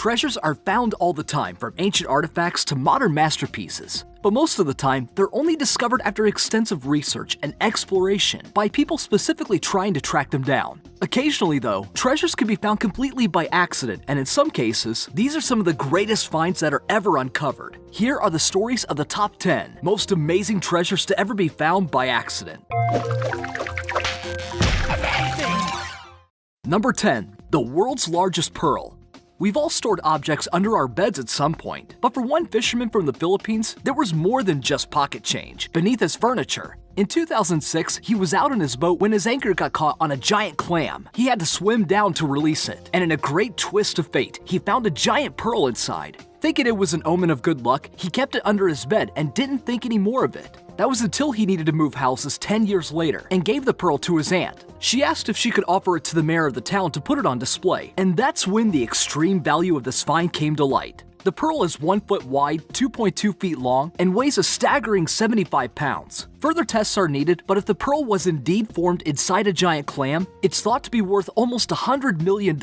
Treasures are found all the time, from ancient artifacts to modern masterpieces. But most of the time, they're only discovered after extensive research and exploration by people specifically trying to track them down. Occasionally though, treasures can be found completely by accident, and in some cases, these are some of the greatest finds that are ever uncovered. Here are the stories of the top 10 most amazing treasures to ever be found by accident. Number 10. The world's largest pearl. We've all stored objects under our beds at some point, but for one fisherman from the Philippines, there was more than just pocket change beneath his furniture. In 2006, he was out on his boat when his anchor got caught on a giant clam. He had to swim down to release it, and in a great twist of fate, he found a giant pearl inside. Thinking it was an omen of good luck, he kept it under his bed and didn't think any more of it. That was until he needed to move houses 10 years later and gave the pearl to his aunt. She asked if she could offer it to the mayor of the town to put it on display, and that's when the extreme value of this find came to light. The pearl is 1 foot wide, 2.2 feet long, and weighs a staggering 75 pounds. Further tests are needed, but if the pearl was indeed formed inside a giant clam, it's thought to be worth almost $100 million.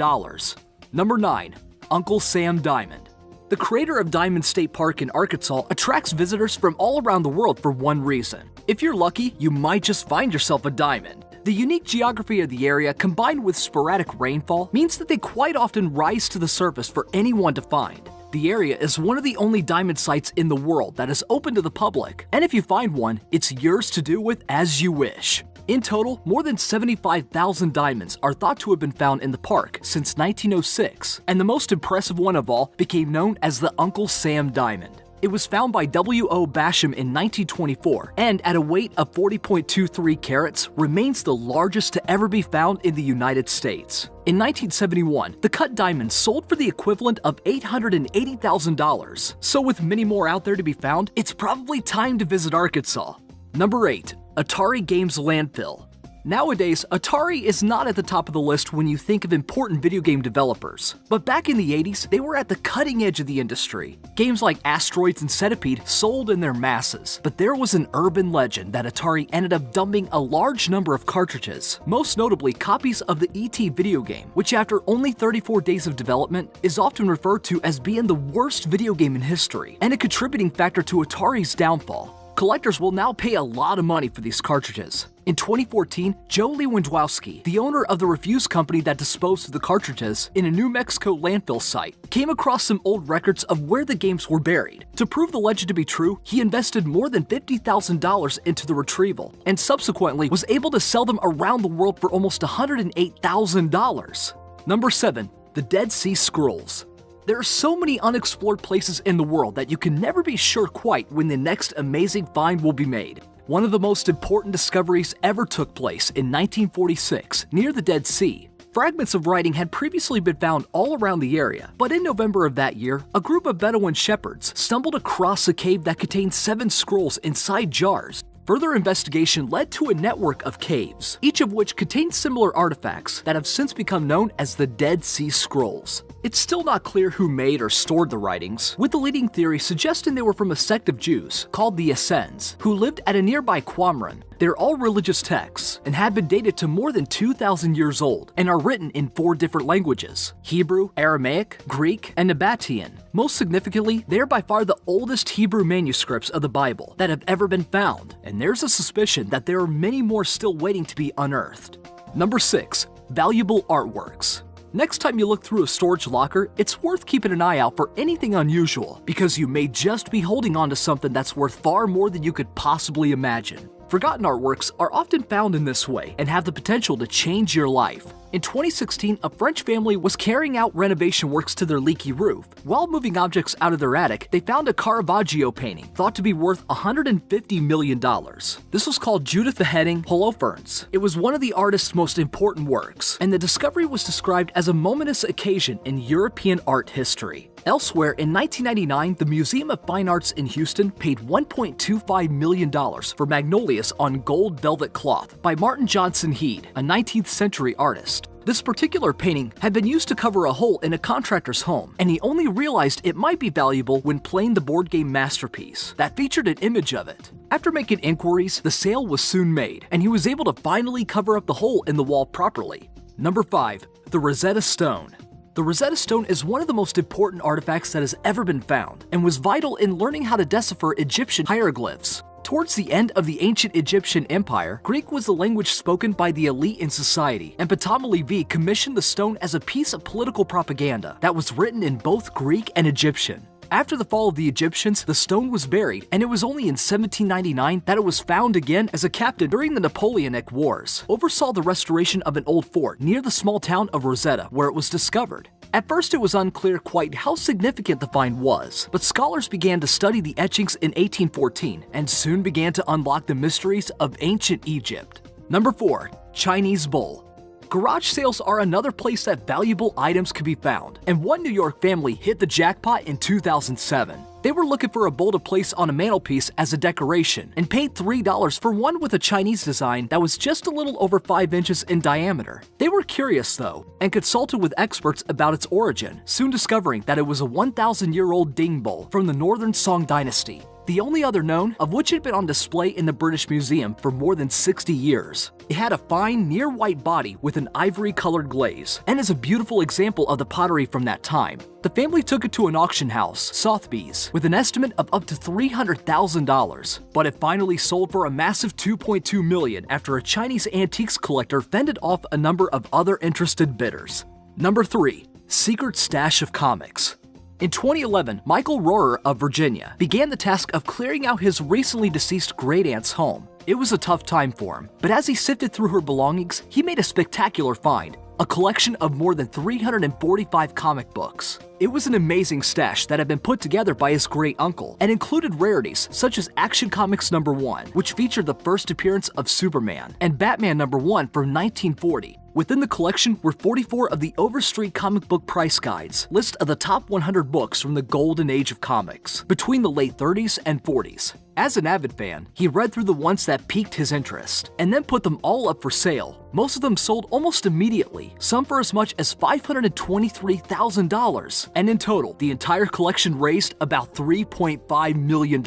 Number 9. Uncle Sam Diamond. The creator of Diamond State Park in Arkansas attracts visitors from all around the world for one reason. If you're lucky, you might just find yourself a diamond. The unique geography of the area combined with sporadic rainfall means that they quite often rise to the surface for anyone to find. The area is one of the only diamond sites in the world that is open to the public, and if you find one, it's yours to do with as you wish. In total, more than 75,000 diamonds are thought to have been found in the park since 1906, and the most impressive one of all became known as the Uncle Sam Diamond. It was found by W.O. Basham in 1924, and at a weight of 40.23 carats, remains the largest to ever be found in the United States. In 1971, the cut diamond sold for the equivalent of $880,000. So with many more out there to be found, it's probably time to visit Arkansas. Number 8. Atari Games Landfill. Nowadays, Atari is not at the top of the list when you think of important video game developers. But back in the 80s, they were at the cutting edge of the industry. Games like Asteroids and Centipede sold in their masses. But there was an urban legend that Atari ended up dumping a large number of cartridges, most notably copies of the E.T. video game, which after only 34 days of development, is often referred to as being the worst video game in history, and a contributing factor to Atari's downfall. Collectors will now pay a lot of money for these cartridges. In 2014, Joe Lewandowski, the owner of the refuse company that disposed of the cartridges in a New Mexico landfill site, came across some old records of where the games were buried. To prove the legend to be true, he invested more than $50,000 into the retrieval, and subsequently was able to sell them around the world for almost $108,000. Number 7. The Dead Sea Scrolls. There are so many unexplored places in the world that you can never be sure quite when the next amazing find will be made. One of the most important discoveries ever took place in 1946 near the Dead Sea. Fragments of writing had previously been found all around the area, but in November of that year, a group of Bedouin shepherds stumbled across a cave that contained 7 scrolls inside jars. Further investigation led to a network of caves, each of which contained similar artifacts that have since become known as the Dead Sea Scrolls. It's still not clear who made or stored the writings, with the leading theory suggesting they were from a sect of Jews called the Essenes, who lived at a nearby Qumran. They're all religious texts and have been dated to more than 2,000 years old and are written in 4 different languages: Hebrew, Aramaic, Greek, and Nabatean. Most significantly, they are by far the oldest Hebrew manuscripts of the Bible that have ever been found, and there's a suspicion that there are many more still waiting to be unearthed. Number 6. Valuable artworks. Next time you look through a storage locker, it's worth keeping an eye out for anything unusual, because you may just be holding on to something that's worth far more than you could possibly imagine. Forgotten artworks are often found in this way and have the potential to change your life. In 2016, a French family was carrying out renovation works to their leaky roof. While moving objects out of their attic, they found a Caravaggio painting thought to be worth $150 million. This was called Judith the Heading Holofernes. It was one of the artist's most important works, and the discovery was described as a momentous occasion in European art history. Elsewhere, in 1999, the Museum of Fine Arts in Houston paid $1.25 million for Magnolias on gold velvet cloth by Martin Johnson Heade, a 19th century artist. This particular painting had been used to cover a hole in a contractor's home, and he only realized it might be valuable when playing the board game Masterpiece that featured an image of it. After making inquiries, the sale was soon made, and he was able to finally cover up the hole in the wall properly. Number 5. The Rosetta Stone. The Rosetta Stone is one of the most important artifacts that has ever been found, and was vital in learning how to decipher Egyptian hieroglyphs. Towards the end of the ancient Egyptian Empire, Greek was the language spoken by the elite in society, and Ptolemy V commissioned the stone as a piece of political propaganda that was written in both Greek and Egyptian. After the fall of the Egyptians, the stone was buried, and it was only in 1799 that it was found again as a captain during the Napoleonic Wars oversaw the restoration of an old fort near the small town of Rosetta where it was discovered. At first it was unclear quite how significant the find was, but scholars began to study the etchings in 1814 and soon began to unlock the mysteries of ancient Egypt. Number 4. Chinese Bull. Garage sales are another place that valuable items can be found, and one New York family hit the jackpot in 2007. They were looking for a bowl to place on a mantelpiece as a decoration and paid $3 for one with a Chinese design that was just a little over 5 inches in diameter. They were curious though, and consulted with experts about its origin, soon discovering that it was a 1,000-year-old ding bowl from the Northern Song dynasty, the only other known of which had been on display in the British Museum for more than 60 years. It had a fine, near-white body with an ivory-colored glaze, and is a beautiful example of the pottery from that time. The family took it to an auction house, Sotheby's, with an estimate of up to $300,000, but it finally sold for a massive $2.2 million after a Chinese antiques collector fended off a number of other interested bidders. Number 3. Secret Stash of Comics. In 2011, Michael Rohrer of Virginia began the task of clearing out his recently deceased great-aunt's home. It was a tough time for him, but as he sifted through her belongings, he made a spectacular find: a collection of more than 345 comic books. It was an amazing stash that had been put together by his great-uncle and included rarities such as Action Comics #1, which featured the first appearance of Superman, and Batman #1 from 1940. Within the collection were 44 of the Overstreet comic book price guides, list of the top 100 books from the golden age of comics, between the late 30s and 40s. As an avid fan, he read through the ones that piqued his interest, and then put them all up for sale. Most of them sold almost immediately, some for as much as $523,000, and in total, the entire collection raised about $3.5 million.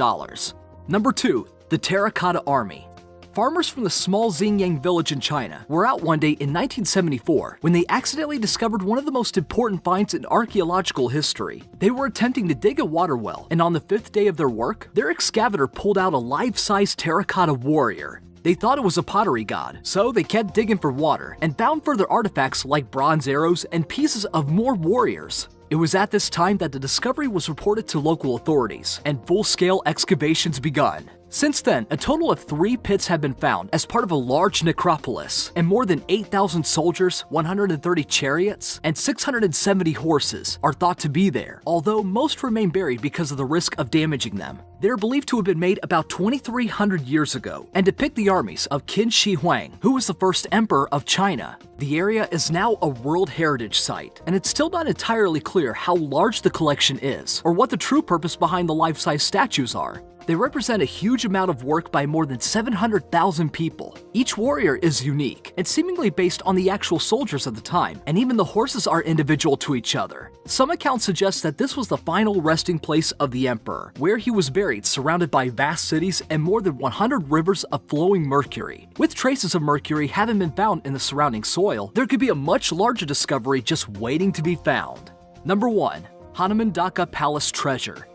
Number 2. The Terracotta Army. Farmers from the small Xinjiang village in China were out one day in 1974 when they accidentally discovered one of the most important finds in archaeological history. They were attempting to dig a water well, and on the 5th day of their work, their excavator pulled out a life-size terracotta warrior. They thought it was a pottery god, so they kept digging for water and found further artifacts like bronze arrows and pieces of more warriors. It was at this time that the discovery was reported to local authorities, and full-scale excavations begun. Since then, a total of 3 pits have been found as part of a large necropolis, and more than 8,000 soldiers, 130 chariots, and 670 horses are thought to be there, although most remain buried because of the risk of damaging them. They are believed to have been made about 2,300 years ago and depict the armies of Qin Shi Huang, who was the first emperor of China. The area is now a World Heritage Site, and it's still not entirely clear how large the collection is or what the true purpose behind the life-size statues are. They represent a huge amount of work by more than 700,000 people. Each warrior is unique and seemingly based on the actual soldiers of the time, and even the horses are individual to each other. Some accounts suggest that this was the final resting place of the emperor, where he was buried surrounded by vast cities and more than 100 rivers of flowing mercury. With traces of mercury having been found in the surrounding soil, there could be a much larger discovery just waiting to be found. Number 1. Hanamandaka Palace Treasure.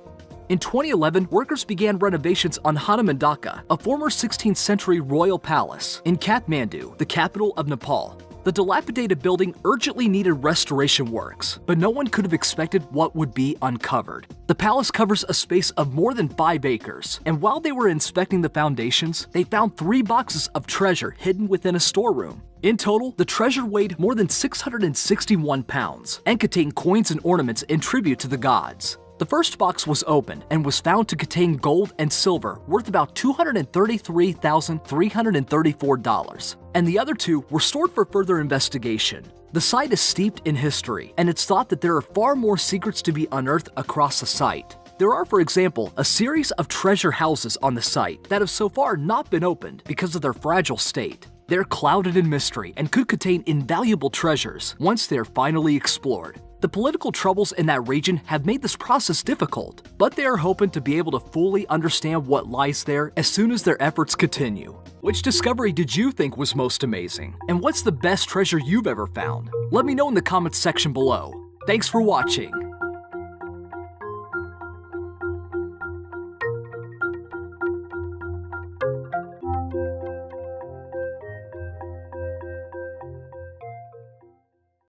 In 2011, workers began renovations on Hanamandaka, a former 16th century royal palace, in Kathmandu, the capital of Nepal. The dilapidated building urgently needed restoration works, but no one could have expected what would be uncovered. The palace covers a space of more than 5 acres, and while they were inspecting the foundations, they found 3 boxes of treasure hidden within a storeroom. In total, the treasure weighed more than 661 pounds and contained coins and ornaments in tribute to the gods. The first box was opened and was found to contain gold and silver worth about $233,334, and the other 2 were stored for further investigation. The site is steeped in history, and it's thought that there are far more secrets to be unearthed across the site. There are, for example, a series of treasure houses on the site that have so far not been opened because of their fragile state. They're clouded in mystery and could contain invaluable treasures once they are finally explored. The political troubles in that region have made this process difficult, but they are hoping to be able to fully understand what lies there as soon as their efforts continue. Which discovery did you think was most amazing? And what's the best treasure you've ever found? Let me know in the comments section below. Thanks for watching.